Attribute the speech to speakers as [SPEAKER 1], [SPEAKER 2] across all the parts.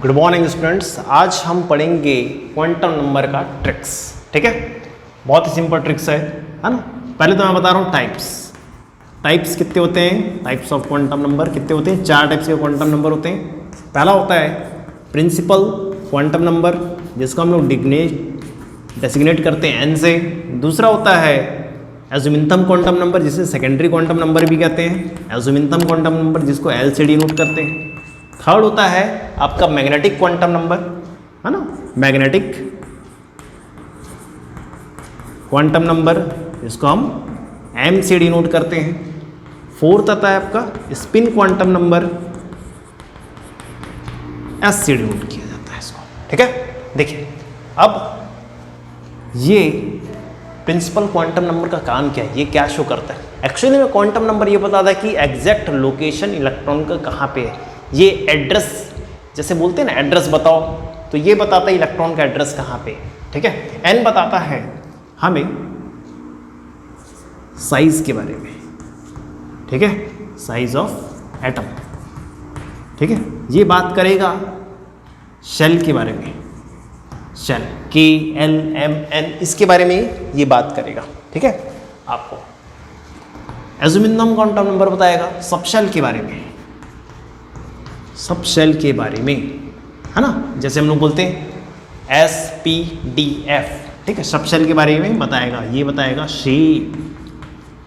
[SPEAKER 1] Good morning students, आज हम पढ़ेंगे क्वांटम नंबर का ट्रिक्स। ठीक है, बहुत ही सिंपल ट्रिक्स है ना। पहले तो मैं बता रहा हूँ टाइप्स कितने होते हैं, टाइप्स ऑफ क्वांटम नंबर कितने होते हैं। 4 टाइप्स के क्वांटम नंबर होते हैं। पहला होता है प्रिंसिपल क्वांटम नंबर, जिसको हम लोग डेसिग्नेट करते हैं n से। दूसरा होता है एजुमिंथम क्वांटम नंबर, जिसे सेकेंडरी क्वांटम नंबर भी कहते हैं। एजुमिंथम क्वांटम नंबर जिसको L से डिनोट करते हैं। थर्ड होता है आपका मैग्नेटिक क्वांटम नंबर, है ना, मैग्नेटिक क्वांटम नंबर जिसको हम M से डिनोट करते हैं। फोर्थ आता है आपका स्पिन क्वांटम नंबर, S से डिनोट किया जाता है इसको। ठीक है, देखिए अब ये प्रिंसिपल क्वांटम नंबर का काम क्या है, ये क्या शो करता है। एक्चुअली में क्वांटम नंबर ये बताता है कि एग्जैक्ट लोकेशन इलेक्ट्रॉन का कहाँ पे है। ये एड्रेस, जैसे बोलते हैं ना एड्रेस बताओ, तो ये बताता है इलेक्ट्रॉन का एड्रेस कहाँ पे। ठीक है, n बताता है हमें साइज के बारे में। ठीक है, साइज ऑफ एटम। ठीक है, ये बात करेगा शेल के बारे में, शेल KLMN, इसके बारे में ये बात करेगा। ठीक है, आपको एजुमिंथम क्वांटम नंबर बताएगा सब शेल के बारे में, सब शेल के बारे में, है ना। जैसे हम लोग बोलते हैं SPDF। ठीक है, सब शेल के बारे में बताएगा। ये बताएगा शेप,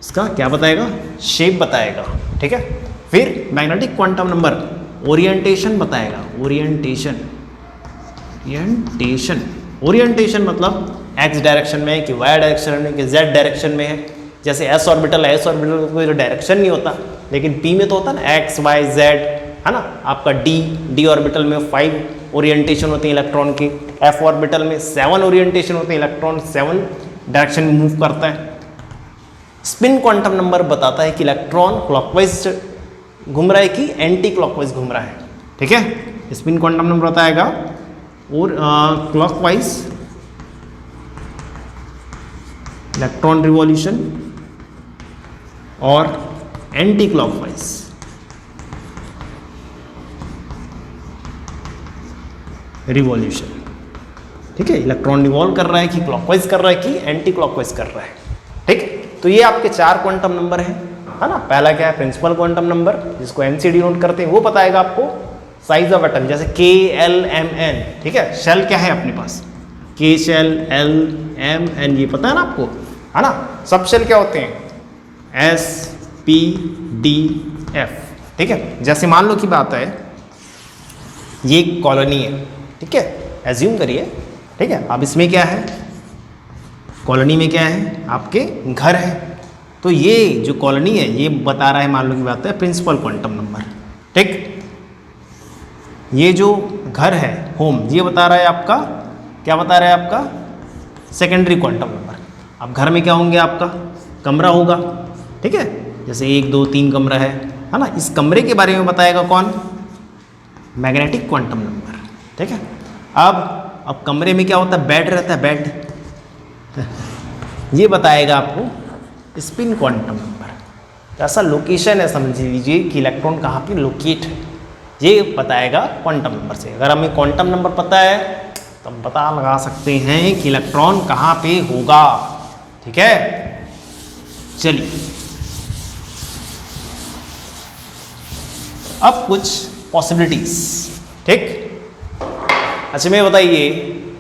[SPEAKER 1] इसका क्या बताएगा, शेप बताएगा। ठीक है, फिर मैग्नेटिक क्वांटम नंबर ओरिएंटेशन बताएगा। ओरिएंटेशन मतलब x डायरेक्शन में है कि y डायरेक्शन में है कि z डायरेक्शन में है। जैसे s ऑर्बिटल का कोई डायरेक्शन नहीं होता, लेकिन p में तो होता है ना x y z, है ना। आपका d ऑर्बिटल में 5 ओरिएंटेशन होते हैं इलेक्ट्रॉन के, f ऑर्बिटल में 7 ओरिएंटेशन होते हैं, इलेक्ट्रॉन 7 डायरेक्शन में मूव करता है। स्पिन क्वांटम नंबर बताता है कि इलेक्ट्रॉन क्लॉकवाइज घूम रहा है कि एंटी क्लॉकवाइज घूम रहा है। ठीक है, स्पिन क्वांटम नंबर बताएगा और क्लॉकवाइज इलेक्ट्रॉन रिवॉल्यूशन और एंटी क्लॉकवाइज रिवॉल्यूशन। ठीक है, इलेक्ट्रॉन रिवॉल्व कर रहा है कि क्लॉकवाइज कर रहा है कि एंटी क्लॉकवाइज कर रहा है। ठीक, तो ये आपके 4 क्वांटम नंबर हैं, है ना। पहला क्या है प्रिंसिपल क्वांटम नंबर, जिसको M से डिनोट करते हैं। वो बताएगा आपको साइज ऑफ एटम, जैसे KLMN। ठीक है, शेल क्या है अपने पास, K shell L M N, ये पता है ना आपको, है ना। सब शेल क्या होते हैं SPDF। ठीक है, जैसे मान लो की बात है ये कॉलोनी है। ठीक है, एज्यूम करिए। ठीक है, अब इसमें क्या है, कॉलोनी में क्या है, आपके घर है। तो ये जो कॉलोनी है ये बता रहा है, मान लो की बात है प्रिंसिपल क्वांटम नंबर। ठीक, ये जो घर है होम, ये बता रहा है आपका, क्या बता रहा है आपका, सेकेंडरी क्वांटम नंबर। अब घर में क्या होंगे, आपका कमरा होगा। ठीक है, जैसे 1 2 3 कमरा है ना। इस कमरे के बारे में बताएगा कौन, मैग्नेटिक क्वांटम नंबर। ठीक है, अब कमरे में क्या होता है, बेड रहता है, बेड ये बताएगा आपको स्पिन क्वांटम नंबर। ऐसा लोकेशन है, समझ लीजिए कि इलेक्ट्रॉन कहाँ पे लोकेट है, ये बताएगा क्वांटम नंबर से। अगर हमें क्वांटम नंबर पता है तो हम पता लगा सकते हैं कि इलेक्ट्रॉन कहाँ पे होगा। ठीक है, चलिए अब कुछ पॉसिबिलिटीज। ठीक, अच्छा मैं बताइए,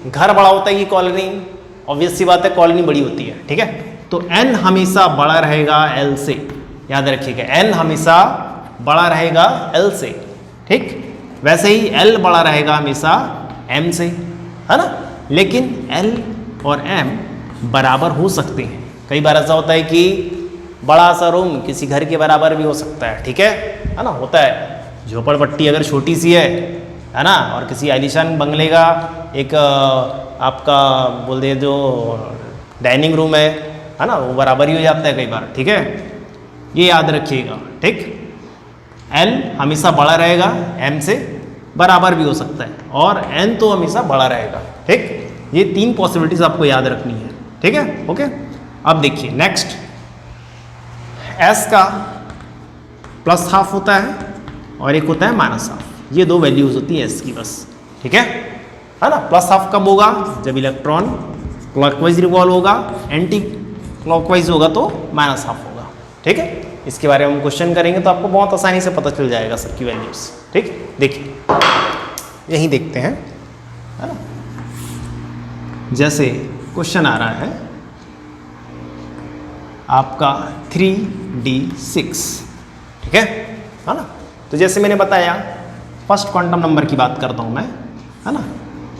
[SPEAKER 1] घर बड़ा होता है कि कॉलोनी, ऑब्वियस सी बात है कॉलोनी बड़ी होती है। ठीक है, तो n हमेशा बड़ा रहेगा L से, याद रखिएगा n हमेशा बड़ा रहेगा L से। ठीक, वैसे ही L बड़ा रहेगा हमेशा M से, है ना। लेकिन L और M बराबर हो सकते हैं। कई बार ऐसा होता है कि बड़ा सा रूम किसी घर के बराबर भी हो सकता है। ठीक है ना, होता है। झोपड़पट्टी अगर छोटी सी है ना, और किसी आलीशान बंगले का एक आपका बोल दे जो डाइनिंग रूम है ना, वो बराबर ही हो जाता है कई बार। ठीक है, ये याद रखिएगा। ठीक, L हमेशा बड़ा रहेगा, M से बराबर भी हो सकता है, और N तो हमेशा बड़ा रहेगा। ठीक, ये 3 पॉसिबिलिटीज आपको याद रखनी है। ठीक है, ओके। अब देखिए नेक्स्ट, S का +½ होता है और एक होता है -½ ये 2 वैल्यूज होती है S की बस। ठीक है ना। प्लस हाफ कब होगा? जब इलेक्ट्रॉन क्लॉकवाइज रिवॉल्व होगा, एंटी क्लॉकवाइज होगा तो माइनस हाफ होगा। ठीक है, इसके बारे में हम क्वेश्चन करेंगे तो आपको बहुत आसानी से पता चल जाएगा सबकी वैल्यूज। ठीक, देखिए यही देखते हैं, है ना। जैसे क्वेश्चन आ रहा है आपका 3d6, ठीक है ना। तो जैसे मैंने बताया फर्स्ट क्वांटम नंबर की बात करता हूँ मैं, है ना।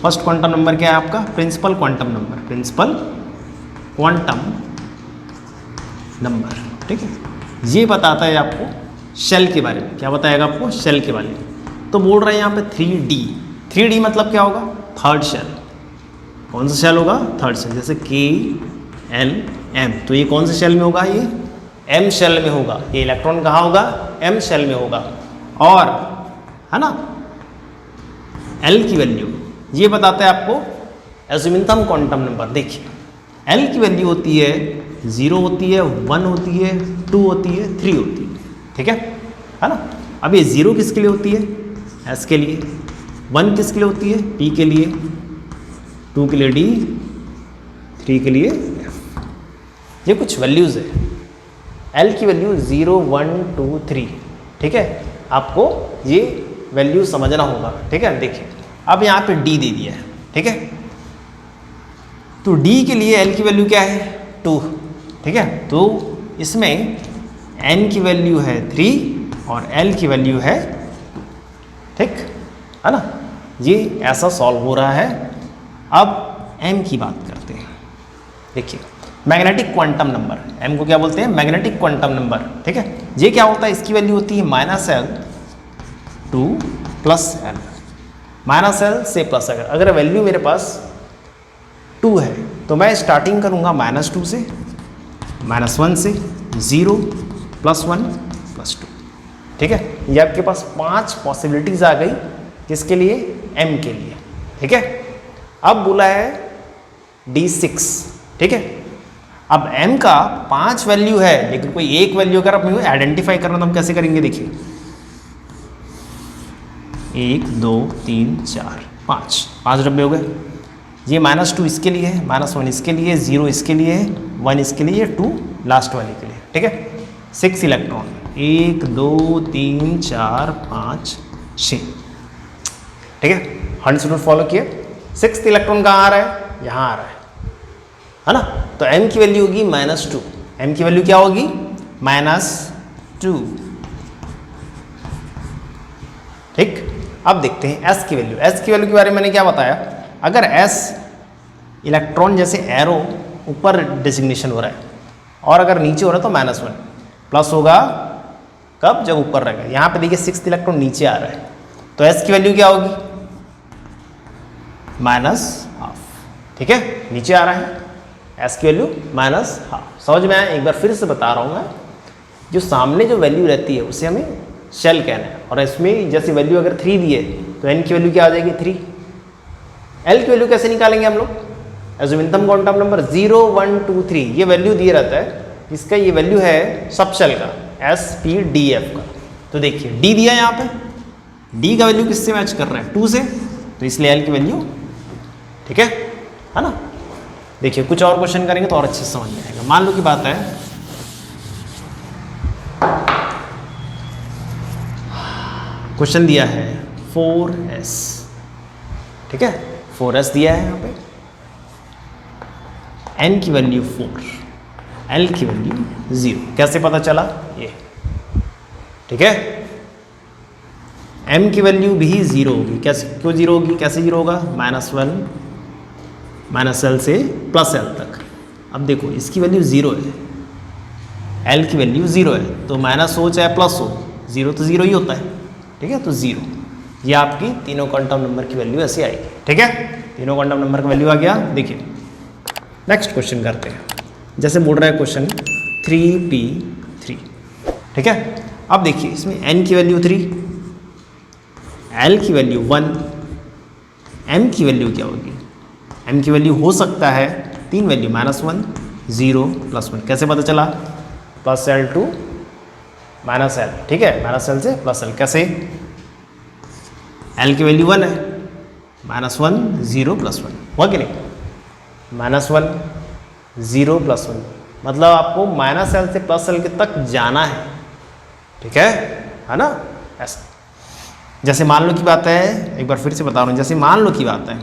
[SPEAKER 1] फर्स्ट क्वांटम नंबर क्या है आपका? Principal quantum number, principal quantum number. ठीक है, ये बताता है आपको शेल के बारे में। क्या बताएगा आपको? शेल के बारे में। तो बोल रहे हैं यहाँ पे 3D। 3D मतलब क्या होगा? Third shell. कौन सा शेल होगा? Third shell. जैसे KLM, तो ये कौन से शेल में होगा? ये M शेल में होगा। ये इलेक्ट्रॉन कहाँ होगा? M शेल में होगा। और है ना L की वैल्यू ये बताता है आपको एज़्यूमिंथम क्वांटम नंबर। देखिए L की वैल्यू होती है 0 होती है, 1 होती है, 2 होती है, 3 होती है। ठीक है ना। अब ये 0 किसके लिए होती है? S के लिए। 1 किसके लिए होती है? P के लिए। 2 के लिए D, 3 के लिए F। ये कुछ वैल्यूज़ है। L की वैल्यू 0, 1, 2, 3। ठीक है, आपको ये वैल्यू समझना होगा। ठीक है, देखिए अब यहाँ पे D दे दिया है। ठीक है, तो D के लिए L की वैल्यू क्या है? 2। ठीक है, तो इसमें N की वैल्यू है 3 और L की वैल्यू है, ठीक है ना। ये ऐसा सॉल्व हो रहा है। अब M की बात करते हैं। देखिए मैग्नेटिक क्वांटम नंबर, M को क्या बोलते हैं? Magnetic quantum number. ठीक है, ये क्या होता है? इसकी वैल्यू होती है -L टू +L। -L से प्लस, अगर वैल्यू मेरे पास 2 है तो मैं स्टार्टिंग करूँगा -2 से, -1 से, 0, +1, +2। ठीक है, ये आपके पास 5 पॉसिबिलिटीज आ गई। किसके लिए? M के लिए। ठीक है, अब बोला है D6। ठीक है, अब M का 5 वैल्यू है लेकिन कोई एक वैल्यू अगर आप आइडेंटिफाई करना तो हम कैसे करेंगे? देखिए 1, 2, 3, 4, 5 डब्बे हो गए। ये -2 इसके लिए है, -1 इसके लिए, 0 इसके लिए है, 1 इसके लिए, 2 लास्ट वाले के लिए। ठीक है, 6 इलेक्ट्रॉन, 1, 2, 3, 4, 5, 6। ठीक है, हंड्स रूल फॉलो किए। 6th इलेक्ट्रॉन कहाँ आ रहा है? यहाँ आ रहा है ना। तो M की वैल्यू होगी -2। M की वैल्यू क्या होगी? -2। ठीक, अब देखते हैं S की वैल्यू। S की वैल्यू के बारे में मैंने क्या बताया? अगर S इलेक्ट्रॉन जैसे एरो ऊपर डिजिग्नेशन हो रहा है और अगर नीचे हो रहा है तो -1, प्लस होगा कब? जब ऊपर रहेगा। यहाँ पे देखिए 6th इलेक्ट्रॉन नीचे आ रहा है तो S की वैल्यू क्या होगी? -12। ठीक है, नीचे आ रहा है, S की वैल्यू -12। समझ में आया? एक बार फिर से बता रहा हूँ मैं, जो सामने जो वैल्यू रहती है उसे हमें शेल कहना है। और इसमें जैसे वैल्यू अगर 3 दी है तो N की वैल्यू क्या आ जाएगी? 3। L की वैल्यू कैसे निकालेंगे हम लोग? एज़्यूमिंथम क्वांटम नंबर 0, 1, 2, 3 ये वैल्यू दिए रहता है। इसका ये वैल्यू है सब शेल का, SPDF का। तो देखिए D दिया है यहाँ पे, D का वैल्यू किससे मैच कर रहा है? 2 से, तो इसलिए L की वैल्यू, ठीक है ना। देखिए कुछ और क्वेश्चन करेंगे तो और अच्छे से समझ में आएगा। मान लो की बात है क्वेश्चन दिया है 4s। ठीक है, 4s दिया है यहाँ पे, N की वैल्यू 4, L की वैल्यू 0। कैसे पता चला? ये ठीक है, M की वैल्यू भी 0 होगी। कैसे, क्यों 0 होगी? कैसे 0 होगा? -1, -L से +L तक। अब देखो इसकी वैल्यू 0 है, L की वैल्यू 0 है, तो माइनस हो चाहे प्लस हो, 0 तो 0 ही होता है। ठीक है, तो 0, ये आपकी तीनों क्वांटम नंबर की वैल्यू ऐसे आएगी। ठीक है, तीनों क्वांटम नंबर का वैल्यू आ गया। देखिए नेक्स्ट क्वेश्चन करते हैं। जैसे बोल रहा है क्वेश्चन 3p3। ठीक है, अब देखिए इसमें N की वैल्यू 3, L की वैल्यू 1, M की वैल्यू क्या होगी? M की वैल्यू हो सकता है 3 वैल्यू, -1, 0, +1। कैसे पता चला? +L to -L। ठीक है, -L से +L। कैसे? L की वैल्यू 1 है, -1 0 +1 हुआ कि नहीं, -1 0 +1 मतलब आपको -l से +l तक जाना है, ठीक है ना। ऐसा जैसे मान लो की बात है, एक बार फिर से बता रहा हूँ, जैसे मान लो की बात है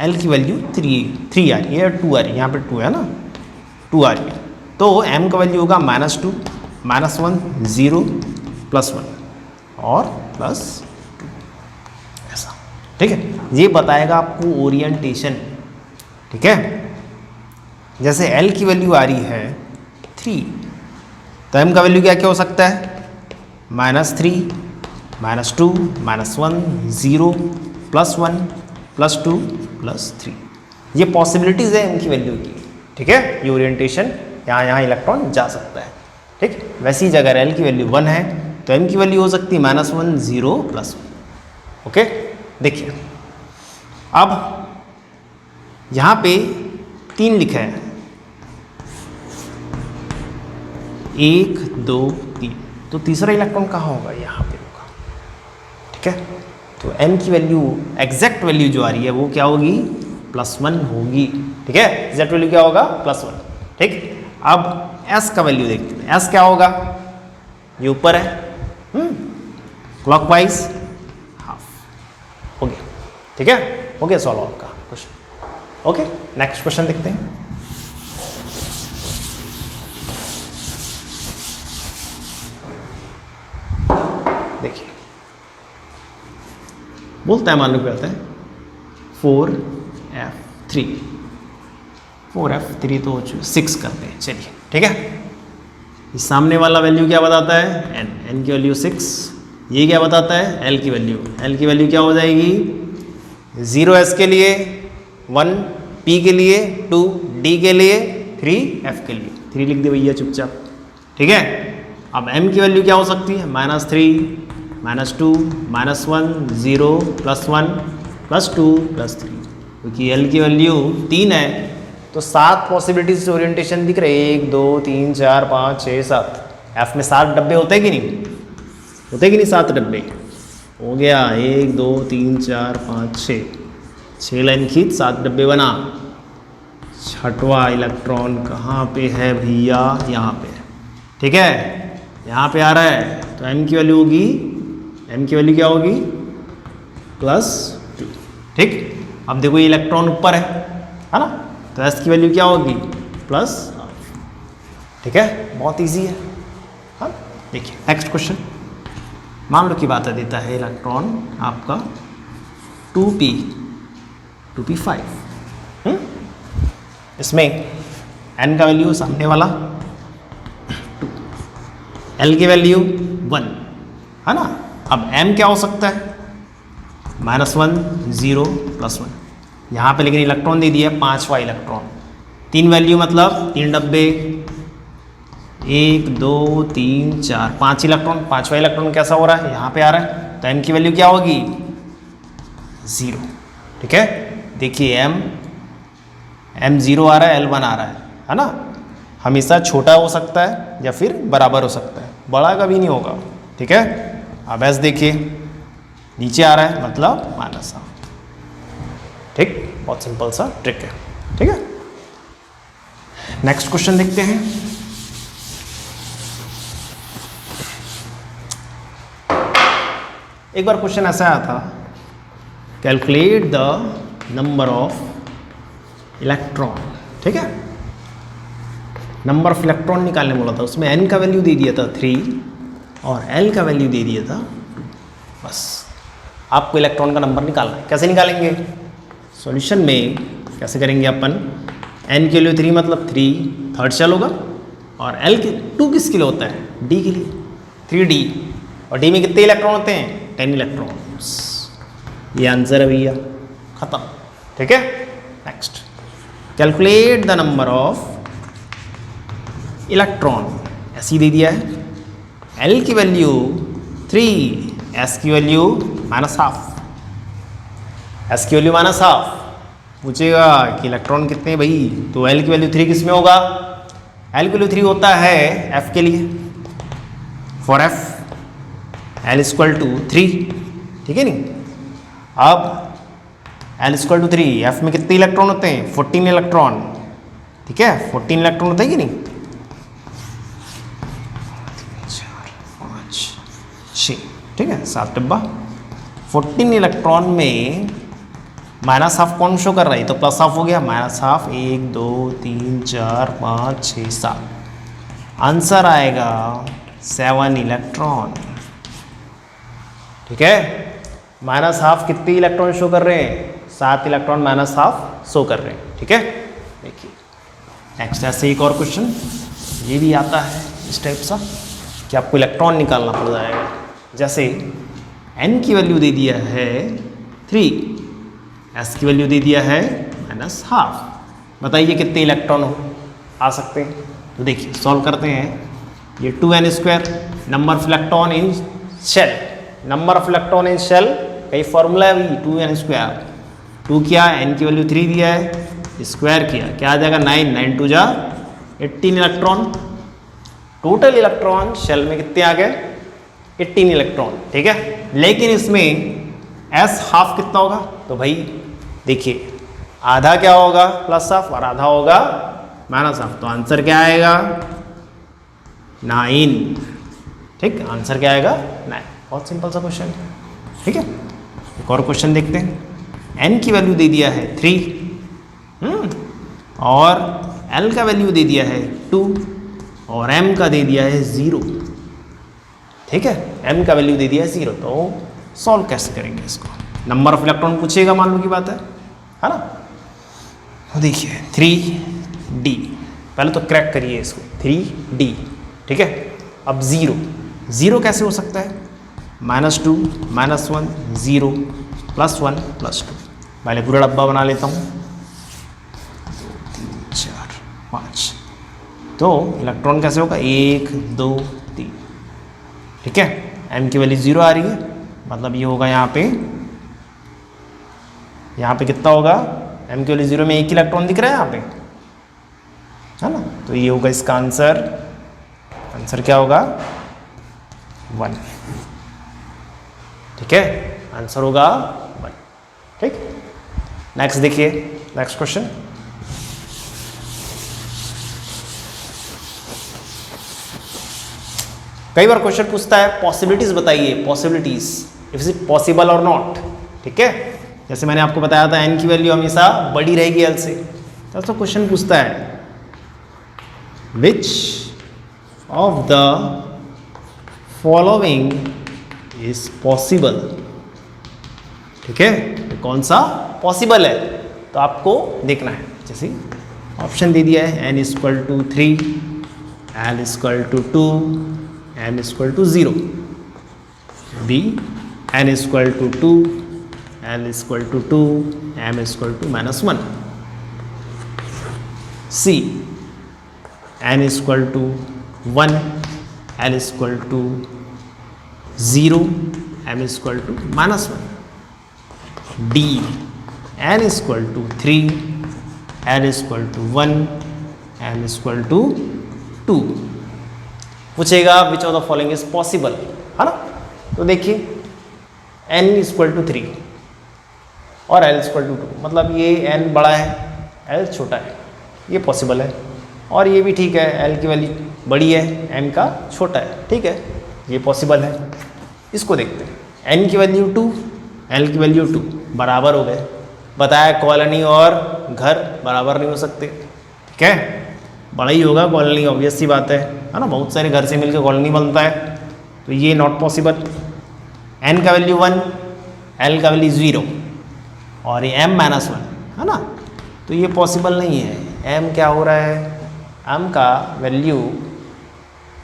[SPEAKER 1] l की वैल्यू 3 आ रही है, 2 आ रही है, यहाँ पे 2 है ना, 2 आ रही है, तो m का वैल्यू होगा -2 -1 0 +1 और +2 ऐसा, ठीक है। ये बताएगा आपको ओरिएंटेशन, ठीक है। जैसे l की वैल्यू आ रही है 3, तो m का वैल्यू क्या क्या हो सकता है, -3 -2 -1 0 +1 +2 +3, ये पॉसिबिलिटीज़ है m की वैल्यू की, ठीक है। ये ओरिएंटेशन यहाँ इलेक्ट्रॉन जा सकता है, ठीक। वैसी जगह अगर l की वैल्यू 1 है तो m की वैल्यू हो सकती है -1 0 +1, ओके। देखिए अब यहाँ पे 3 लिखा है, 1 2 3, तो तीसरा इलेक्ट्रॉन कहाँ होगा, यहाँ पे होगा, ठीक है। तो m की वैल्यू एग्जैक्ट वैल्यू जो आ रही है वो क्या होगी, +1 होगी, ठीक है। एग्जैक्ट वैल्यू क्या होगा, +1, ठीक। अब s का वैल्यू देखते हैं, s क्या होगा, ये ऊपर है, क्लॉकवाइज हाफ, हो गया, ठीक है, हो गया सॉल्व आपका क्वेश्चन, ओके। नेक्स्ट क्वेश्चन देखते हैं। देखिए बोलता है, मान लो क्या होता है 4f3, 4f3 तो 6 करते हैं, चलिए, ठीक है। इस सामने वाला वैल्यू क्या बताता है, n की वैल्यू 6, ये क्या बताता है, l की वैल्यू क्या हो जाएगी, 0s के लिए 1, p के लिए 2, d के लिए 3, f के लिए 3 लिख दे भैया चुपचाप, ठीक है। अब m की वैल्यू क्या हो सकती है, -3 -2 -1 0 +1 +2 +3, क्योंकि l की वैल्यू 3 है तो 7 पॉसिबिलिटीज ओरिएंटेशन दिख रहे हैं, 1 2 3 4 5 6 7, f में 7 डब्बे होते कि नहीं, होते कि नहीं, 7 डब्बे हो गया, 1 2 3 4 5 6 लाइन खींच, 7 डब्बे बना। छठवां इलेक्ट्रॉन कहाँ पे है भैया, यहाँ पे, ठीक है, यहाँ पे आ रहा है, तो m की वैल्यू होगी, m की वैल्यू क्या होगी, +2, ठीक। अब देखो ये इलेक्ट्रॉन ऊपर है ना, तो s की वैल्यू क्या होगी, +, ठीक है, बहुत इजी है, हाँ। देखिए नेक्स्ट क्वेश्चन, मान लो की बात है, देता है इलेक्ट्रॉन आपका 2p5, इसमें n का वैल्यू सामने वाला 2, l की वैल्यू 1 है ना। अब m क्या हो सकता है, -1 0 +1, यहाँ पे लेकिन इलेक्ट्रॉन दे दिया है 5वां इलेक्ट्रॉन, 3 वैल्यू मतलब 3 डब्बे, 1 2 3 4 5 इलेक्ट्रॉन, 5वां इलेक्ट्रॉन कैसा हो रहा है, यहाँ पे आ रहा है, तो m की वैल्यू क्या होगी, 0, ठीक है। देखिए m 0 आ रहा है, l 1 आ रहा है ना, हमेशा छोटा हो सकता है या फिर बराबर हो सकता है, बड़ा कभी नहीं होगा, ठीक है। अब s देखिए नीचे आ रहा है मतलब -, ठीक, बहुत सिंपल सा ट्रिक है, ठीक है। नेक्स्ट क्वेश्चन देखते हैं। एक बार क्वेश्चन ऐसा आया था, calculate the number of electron, ठीक है, नंबर ऑफ इलेक्ट्रॉन निकालने बोला था, उसमें n का वैल्यू दे दिया था 3 और l का वैल्यू दे दिया था 2, बस आपको इलेक्ट्रॉन का नंबर निकालना है। कैसे निकालेंगे, सॉल्यूशन में कैसे करेंगे अपन, n के लिए 3 मतलब 3 थर्ड सेल होगा, और l के 2 किसके लिए होता है, d के लिए 3d, और d में कितने इलेक्ट्रॉन होते हैं, 10 इलेक्ट्रॉन्स, ये आंसर है भैया, खत्म, ठीक है। Next, calculate the number of electron, ऐसी दे दिया है, l की वैल्यू 3, s की वैल्यू -½ s की वैल्यू -½ पूछेगा कि इलेक्ट्रॉन कितने हैं भाई, तो l की वैल्यू 3 किस में होगा, l की वैल्यू 3 होता है f के लिए, फॉर f l = 3, ठीक है नहीं। अब L इक्वल टू 3, F में कितने इलेक्ट्रॉन होते हैं? 14 इलेक्ट्रॉन, ठीक है, 14 इलेक्ट्रॉन होते हैं कि नहीं? 4 5 6, ठीक है, 7 डिब्बा। 14 इलेक्ट्रॉन में माइनस हाफ कौन शो कर रहा है? तो प्लस हाफ हो गया, माइनस हाफ 1 2 3 4 5 6 7, आंसर आएगा 7 इलेक्ट्रॉन, ठीक है। माइनस हाफ कितने इलेक्ट्रॉन शो कर रहे हैं? 7 इलेक्ट्रॉन माइनस हाफ शो कर रहे हैं, ठीक है। देखिए नेक्स्ट ऐसे एक और क्वेश्चन, ये भी आता है इस टाइप सा कि आपको इलेक्ट्रॉन निकालना पड़ जाएगा। जैसे n की वैल्यू दे दिया है 3, s की वैल्यू दे दिया है माइनस हाफ, बताइए कितने इलेक्ट्रॉन आ सकते हैं? तो देखिए सॉल्व करते हैं। ये 2n², number of electron in shell, number of electron in shell कई फॉर्मूला है भाई, 2n²। 2 किया, n की वैल्यू 3 दिया है, स्क्वायर किया, क्या आ जाएगा? 9, 9 2 जा 18 इलेक्ट्रॉन। टोटल इलेक्ट्रॉन शेल में कितने आ गए? 18 इलेक्ट्रॉन, ठीक है। लेकिन इसमें s हाफ कितना होगा? तो भाई देखिए आधा क्या होगा? प्लस हाफ, और आधा होगा माइनस हाफ, तो आंसर क्या आएगा? 9, ठीक, आंसर क्या आएगा? 9। बहुत सिंपल सा क्वेश्चन, ठीक है। एक और क्वेश्चन देखते हैं। n की वैल्यू दे दिया है 3, और l का वैल्यू दे दिया है 2, और m का दे दिया है 0, ठीक है। m का वैल्यू दे दिया है 0, तो सॉल्व कैसे करेंगे इसको? नंबर ऑफ इलेक्ट्रॉन पूछेगा, मान लो की बात है ना। तो देखिए 3d, पहले तो क्रैक करिए इसको, 3d, ठीक है। अब 0, 0 कैसे हो सकता है? -2 -1 0 +1 +2, पहले पूरा डब्बा बना लेता हूँ। 4 5, तो इलेक्ट्रॉन कैसे होगा? 1 2 3, ठीक है। m की वैल्यू 0 आ रही है, मतलब ये होगा यहाँ पे कितना होगा? m की वैल्यू 0 में 1 इलेक्ट्रॉन दिख रहा है यहाँ पे, है ना। तो ये होगा इसका आंसर क्या होगा? 1, ठीक है, आंसर होगा 1, ठीक। नेक्स्ट देखिए, नेक्स्ट क्वेश्चन। कई बार क्वेश्चन पूछता है पॉसिबिलिटीज बताइए, पॉसिबिलिटीज, इफ इट पॉसिबल और नॉट, ठीक है। जैसे मैंने आपको बताया था n की वैल्यू हमेशा बड़ी रहेगी l से, तो क्वेश्चन पूछता है which of the following is possible, ठीक है। तो कौन सा पॉसिबल है, तो आपको देखना है। जैसे ऑप्शन दे दिया है n = 3, l = 2, m = 0, b n = 2, l = 2, m = -1, c n = 1, l = 0, m = -1, d n = 3, l = 1, m = 2। पूछेगा which of the following is possible, है ना। तो देखिए n = 3 और l = 2, मतलब ये n बड़ा है l छोटा है, ये पॉसिबल है। और ये भी ठीक है, l की वैल्यू बड़ी है m का छोटा है, ठीक है, ये पॉसिबल है। इसको देखते हैं, n की वैल्यू 2, l की वैल्यू 2, बराबर हो गए। बताया कॉलोनी और घर बराबर नहीं हो सकते, ठीक है, बड़ा ही होगा कॉलोनी, ऑब्वियस सी बात है ना। बहुत सारे घर से मिलकर कॉलोनी बनता है, तो ये नॉट पॉसिबल। n का वैल्यू 1, l का वैल्यू 0, और ये m -1, है ना, तो ये पॉसिबल नहीं है। m क्या हो रहा है? m का वैल्यू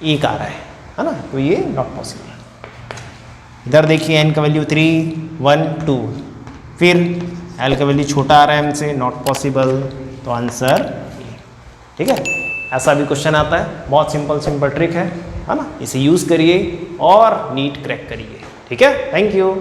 [SPEAKER 1] 1 आ रहा है ना, तो ये नॉट पॉसिबल। इधर देखिए n का वैल्यू 3 1 2, फिर l का वैल्यू छोटा आ रहा है m से, नॉट पॉसिबल, तो आंसर, ठीक है। ऐसा भी क्वेश्चन आता है, बहुत सिंपल ट्रिक है ना, इसे यूज़ करिए और नीट क्रैक करिए, ठीक है। Thank you.